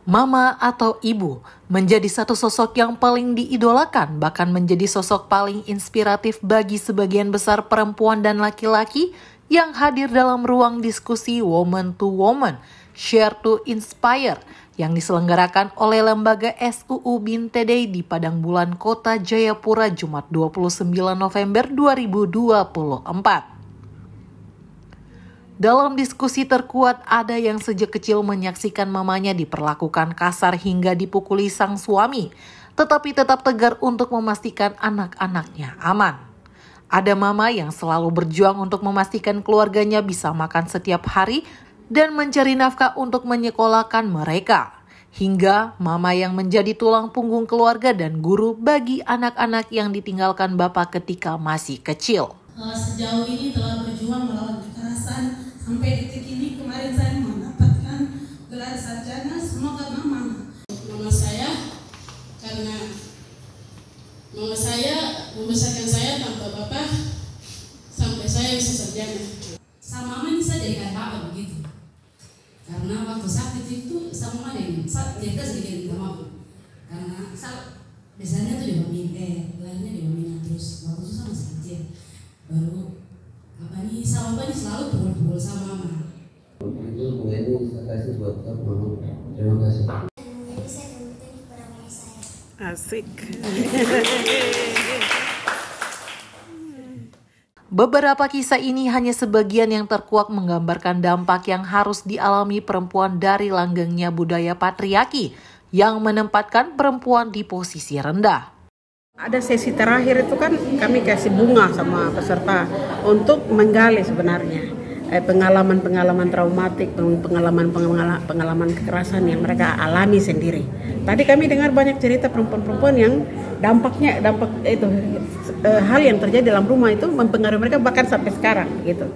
Mama atau ibu menjadi satu sosok yang paling diidolakan, bahkan menjadi sosok paling inspiratif bagi sebagian besar perempuan dan laki-laki yang hadir dalam ruang diskusi Woman to Woman, Share to Inspire, yang diselenggarakan oleh lembaga SUU Binte Day di Padang Bulan, Kota Jayapura, Jumat 29 November 2024. Dalam diskusi terkuat, ada yang sejak kecil menyaksikan mamanya diperlakukan kasar hingga dipukuli sang suami, tetapi tetap tegar untuk memastikan anak-anaknya aman. Ada mama yang selalu berjuang untuk memastikan keluarganya bisa makan setiap hari dan mencari nafkah untuk menyekolahkan mereka. Hingga mama yang menjadi tulang punggung keluarga dan guru bagi anak-anak yang ditinggalkan bapak ketika masih kecil. Sejauh ini telah berjuang melawan kekerasan. Sampai detik ini kemarin saya mendapatkan gelar sarjana semua karena mama. Mama saya membesarkan saya tanpa bapak sampai saya bisa sarjana. Sama mama ini saya jadikan bapak begitu. Karena waktu sakit itu sama mama dengan cerita sedikit minta maaf. Karena biasanya tuh lainnya di maminya terus waktu itu sama kecil. Baru sama bapak ini selalu pukul sama mama. Itu Bu Eni saya kasih buat kamu. Terima kasih. Jadi saya berhutang kepada mama saya. Asik. Beberapa kisah ini hanya sebagian yang terkuak menggambarkan dampak yang harus dialami perempuan dari langgengnya budaya patriarki yang menempatkan perempuan di posisi rendah. Ada sesi terakhir itu kan kami kasih bunga sama peserta untuk menggali sebenarnya pengalaman-pengalaman traumatik, pengalaman kekerasan yang mereka alami sendiri. Tadi kami dengar banyak cerita perempuan-perempuan yang dampak itu hal yang terjadi dalam rumah itu mempengaruhi mereka bahkan sampai sekarang gitu.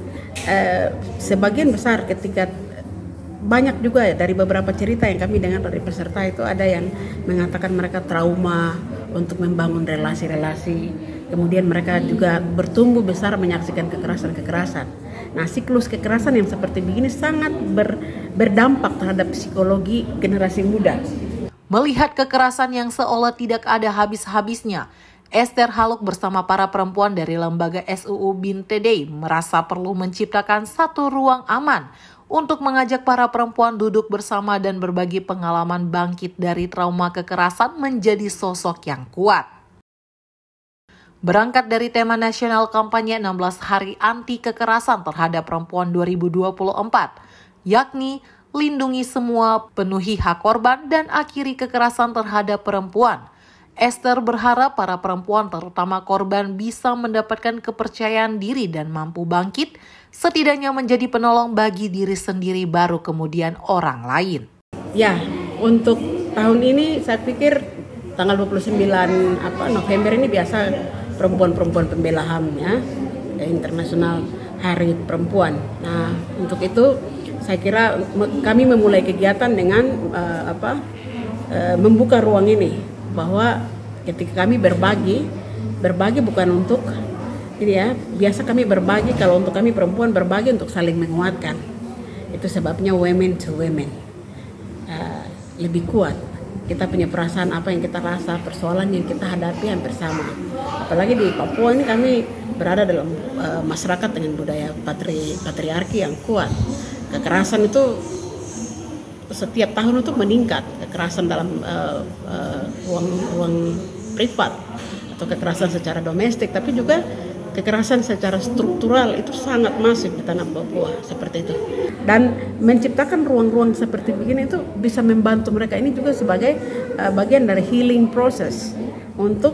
Sebagian besar ketika banyak juga ya dari beberapa cerita yang kami dengar dari peserta itu ada yang mengatakan mereka trauma untuk membangun relasi-relasi. Kemudian mereka juga bertumbuh besar menyaksikan kekerasan-kekerasan. Nah, siklus kekerasan yang seperti begini sangat berdampak terhadap psikologi generasi muda. Melihat kekerasan yang seolah tidak ada habis-habisnya, Esther Haluk bersama para perempuan dari lembaga SUU Binte Day merasa perlu menciptakan satu ruang aman untuk mengajak para perempuan duduk bersama dan berbagi pengalaman bangkit dari trauma kekerasan menjadi sosok yang kuat. Berangkat dari tema nasional kampanye 16 Hari Anti Kekerasan Terhadap Perempuan 2024, yakni lindungi semua, penuhi hak korban, dan akhiri kekerasan terhadap perempuan. Esther berharap para perempuan, terutama korban, bisa mendapatkan kepercayaan diri dan mampu bangkit, setidaknya menjadi penolong bagi diri sendiri baru kemudian orang lain. Ya, untuk tahun ini saya pikir tanggal 29 November ini biasa perempuan-perempuan pembela HAM ya, Internasional Hari Perempuan. Nah, untuk itu saya kira kami memulai kegiatan dengan membuka ruang ini, bahwa ketika kami berbagi bukan untuk ini ya, biasa kami berbagi, kalau untuk kami perempuan berbagi untuk saling menguatkan. Itu sebabnya women to women, lebih kuat. Kita punya perasaan apa yang kita rasa, persoalan yang kita hadapi hampir sama. Apalagi di Papua ini kami berada dalam masyarakat dengan budaya patriarki yang kuat. Kekerasan itu setiap tahun itu meningkat, kekerasan dalam ruang privat atau kekerasan secara domestik, tapi juga kekerasan secara struktural itu sangat masif di tanah Papua seperti itu. Dan menciptakan ruang-ruang seperti begini itu bisa membantu mereka ini juga sebagai bagian dari healing process untuk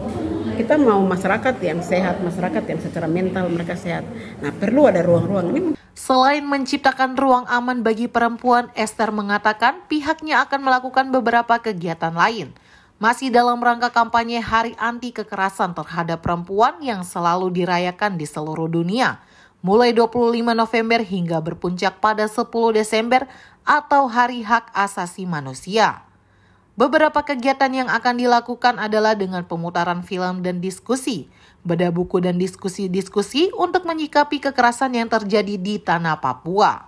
kita mau masyarakat yang sehat, masyarakat yang secara mental mereka sehat. Nah, perlu ada ruang-ruang ini. Selain menciptakan ruang aman bagi perempuan, Esther mengatakan pihaknya akan melakukan beberapa kegiatan lain. Masih dalam rangka kampanye Hari Anti Kekerasan Terhadap Perempuan yang selalu dirayakan di seluruh dunia, mulai 25 November hingga berpuncak pada 10 Desember atau Hari Hak Asasi Manusia. Beberapa kegiatan yang akan dilakukan adalah dengan pemutaran film dan diskusi, bedah buku dan diskusi-diskusi untuk menyikapi kekerasan yang terjadi di tanah Papua.